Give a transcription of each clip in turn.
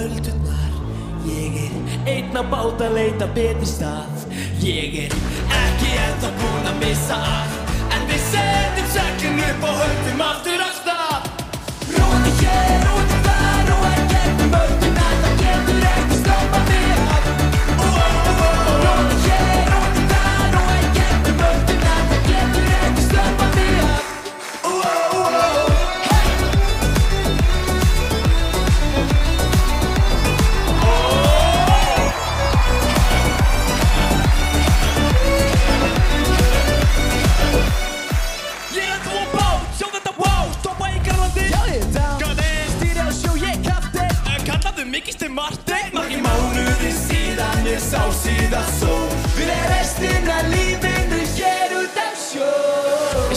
öldurnar. Ég einn á bát að leita betri stað. Ég ekki ennþá búinn að missa allt, en við setjum seglin upp og höldum aftur af stað. Róandi hér, úti þar og gegnum öldurnar, það getur ekki stoppað mig af. Róandi hér, úti þar og gegnum öldurnar, það getur ekki stoppað mig af. Mikið Marteinn. Margir mánuðir síðan ég sá síðast sól. Fyrir restina lífinu hér út af sjó.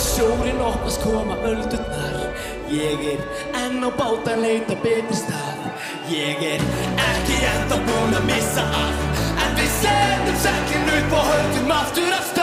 Sjórinn opnast koma öldurnar. Ég enn á bát að leita betri stað. Ég ekki ennþá búinn að missa allt, en við setjum seglin upp og höldum aftur af stað.